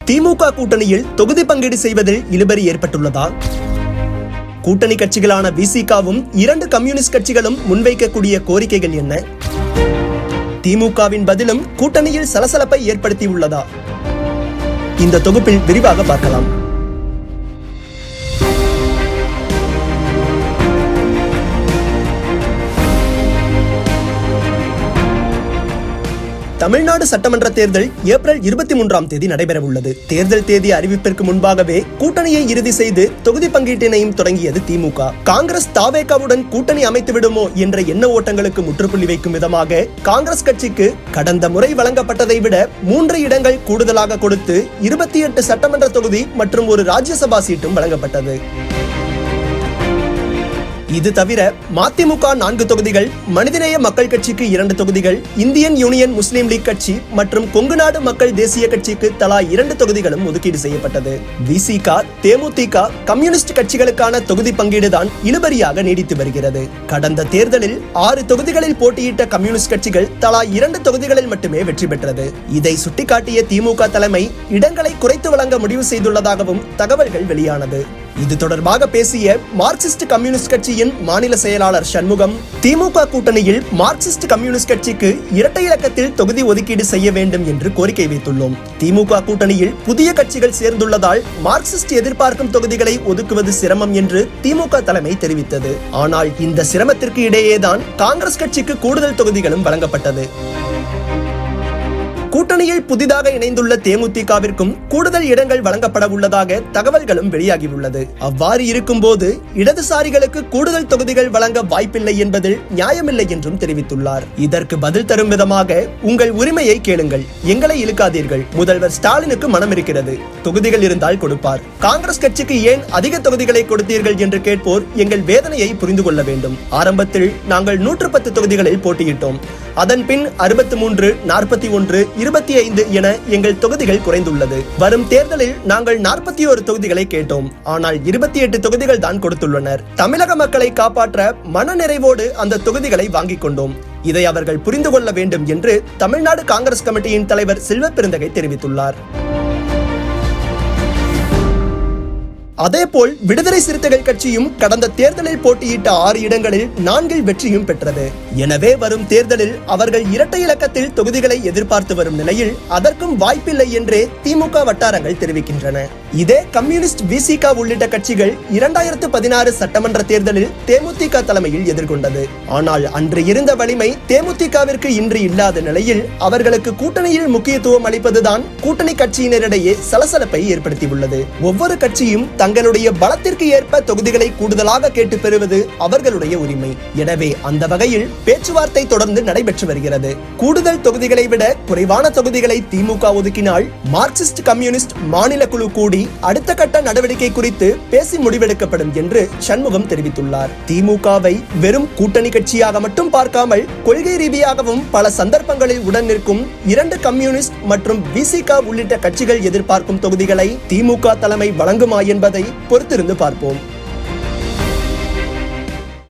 திமுக கூட்டணியில் தொகுதி பங்கீடு செய்வதில் இழுபறி ஏற்பட்டுள்ளதா? கூட்டணி கட்சிகளான விசிகாவும் 2 கம்யூனிஸ்ட் கட்சிகளும் முன்வைக்கக்கூடிய கோரிக்கைகள் என்ன? திமுகவின் பதிலும் கூட்டணியில் சலசலப்பை ஏற்படுத்தியுள்ளதா? இந்த தொகுப்பில் விரிவாக பார்க்கலாம். தமிழ்நாடு சட்டமன்ற தேர்தல் ஏப்ரல் 23ஆம் தேதி நடைபெற உள்ளது. தேர்தல் தேதி அறிவிப்பிற்கு முன்பாகவே கூட்டணியை இறுதி செய்து தொகுதி பங்கீட்டினையும் தொடங்கியது திமுக. காங்கிரஸ் தாவேகாவுடன் கூட்டணி அமைத்து விடுமோ என்ற எண்ண ஓட்டங்களுக்கு முற்றுப்புள்ளி வைக்கும் விதமாக காங்கிரஸ் கட்சிக்கு கடந்த முறை வழங்கப்பட்டதை விட 3 இடங்கள் கூடுதலாக கொடுத்து 28 சட்டமன்ற தொகுதி மற்றும் ஒரு ராஜ்யசபா சீட்டும் வழங்கப்பட்டது. இது தவிர மதிமுக 4 தொகுதிகள், மனிதநேய மக்கள் கட்சிக்கு 2 தொகுதிகள், இந்தியன் யூனியன் முஸ்லீம் லீக் கட்சி மற்றும் கொங்குநாடு மக்கள் தேசிய கட்சிக்கு தலா 2 தொகுதிகளும் ஒதுக்கீடு செய்யப்பட்டது. விசிக, தேமுதிக, கம்யூனிஸ்ட் கட்சிகளுக்கான தொகுதி பங்கீடுதான் இழுபறியாக நீடித்து வருகிறது. கடந்த தேர்தலில் 6 தொகுதிகளில் போட்டியிட்ட கம்யூனிஸ்ட் கட்சிகள் தலா 2 தொகுதிகளில் மட்டுமே வெற்றி பெற்றது. இதை சுட்டிக்காட்டிய திமுக தலைமை இடங்களை குறைத்து வழங்க முடிவு செய்துள்ளதாகவும் தகவல்கள் வெளியானது. இது தொடர்பாக பேசிய மார்க்சிஸ்ட் கம்யூனிஸ்ட் கட்சியின் மாநில செயலாளர் சண்முகம், திமுக கூட்டணியில் மார்க்சிஸ்ட் கம்யூனிஸ்ட் கட்சிக்கு இரட்டை இலக்கத்தில் தொகுதி ஒதுக்கீடு செய்ய வேண்டும் என்று கோரிக்கை வைத்துள்ளோம். திமுக கூட்டணியில் புதிய கட்சிகள் சேர்ந்துள்ளதால் மார்க்சிஸ்ட் எதிர்பார்க்கும் தொகுதிகளை ஒதுக்குவது சிரமம் என்று திமுக தலைமை தெரிவித்தது. ஆனால் இந்த சிரமத்திற்கு இடையேதான் காங்கிரஸ் கட்சிக்கு கூடுதல் தொகுதிகளும் வழங்கப்பட்டது. கூட்டணியில் புதிதாக இணைந்துள்ள தேமுதிகவிற்கும் கூடுதல் இடங்கள் வழங்கப்பட உள்ளதாக தகவல்களும் வெளியாகியுள்ளது. அவ்வாறு இருக்கும்போது இடதுசாரிகளுக்கு கூடுதல் தொகுதிகள் வழங்க வாய்ப்பில்லை என்பதில் நியாயமில்லை என்றும் தெரிவித்துள்ளார். இதற்கு பதில் தரும் விதமாக, உங்கள் உரிமையை கேளுங்கள், எங்களை இழுக்காதீர்கள். முதல்வர் ஸ்டாலினுக்கு மனம் இருக்கிறது, தொகுதிகள் இருந்தால் கொடுப்பார். காங்கிரஸ் கட்சிக்கு ஏன் அதிக தொகுதிகளை கொடுத்தீர்கள் என்று கேட்போர் எங்கள் வேதனையை புரிந்து கொள்ள வேண்டும். ஆரம்பத்தில் நாங்கள் 110 தொகுதிகளில் போட்டியிட்டோம். அதன் பின் 63, 41, 25 என எங்கள் தொகுதிகள் குறைந்துள்ளது. வரும் தேர்தலில் நாங்கள் 41 தொகுதிகளை கேட்டோம். ஆனால் 28 தொகுதிகள் தான் கொடுத்துள்ளனர். தமிழக மக்களை காப்பாற்ற மன நிறைவோடு அந்த தொகுதிகளை வாங்கிக் கொண்டோம். இதை அவர்கள் புரிந்து கொள்ள வேண்டும் என்று தமிழ்நாடு காங்கிரஸ் கமிட்டியின் தலைவர் செல்வ பெருந்தகை தெரிவித்துள்ளார். அதேபோல் விடுதலை சிறுத்தைகள் கட்சியும் கடந்த தேர்தலில் போட்டியிட்ட 6 இடங்களில் 4 வெற்றியும் பெற்றது. எனவே வரும் தேர்தலில் அவர்கள் இரட்டை இலக்கத்தில் தொகுதிகளை எதிர்பார்த்து வரும் நிலையில் அதற்கும் வாய்ப்பில்லை என்றே திமுக வட்டாரங்கள் தெரிவிக்கின்றன. இதே கம்யூனிஸ்ட், விசிக உள்ளிட்ட கட்சிகள் 2016 சட்டமன்ற தேர்தலில் தேமுதிக தலைமையில் எதிர்கொண்டது. ஆனால் அன்று இருந்த வலிமை தேமுதிகவிற்கு இன்று இல்லாத நிலையில் அவர்களுக்கு கூட்டணியில் முக்கியத்துவம் அளிப்பதுதான் கூட்டணி கட்சியினரிடையே சலசலப்பை ஏற்படுத்தியுள்ளது. ஒவ்வொரு கட்சியும் தங்களுடைய பலத்திற்கு ஏற்ப தொகுதிகளை கூடுதலாக கேட்டு பெறுவது அவர்களுடைய உரிமை. எனவே அந்த வகையில் பேச்சுவார்த்தை தொடர்ந்து நடைபெற்று வருகிறது. கூடுதல் தொகுதிகளை விட குறைவான தொகுதிகளை திமுக ஒதுக்கினால் மார்க்சிஸ்ட் கம்யூனிஸ்ட் மாநில குழு கூடி அடுத்த கட்ட நடவடிக்கை குறித்து பேசி முடிவெடுக்கப்படும் என்று சண்முகம் தெரிவித்துள்ளார். திமுகவை வெறும் கூட்டணி கட்சியாக மட்டும் பார்க்காமல் கொள்கை ரீதியாகவும் பல சந்தர்ப்பங்களில் உடன் நிற்கும் 2 கம்யூனிஸ்ட் மற்றும் விசிக உள்ளிட்ட கட்சிகள் எதிர்பார்க்கும் தொகுதிகளை திமுக தலைமை வழங்குமா என்பதை பொறுத்திருந்து பார்ப்போம்.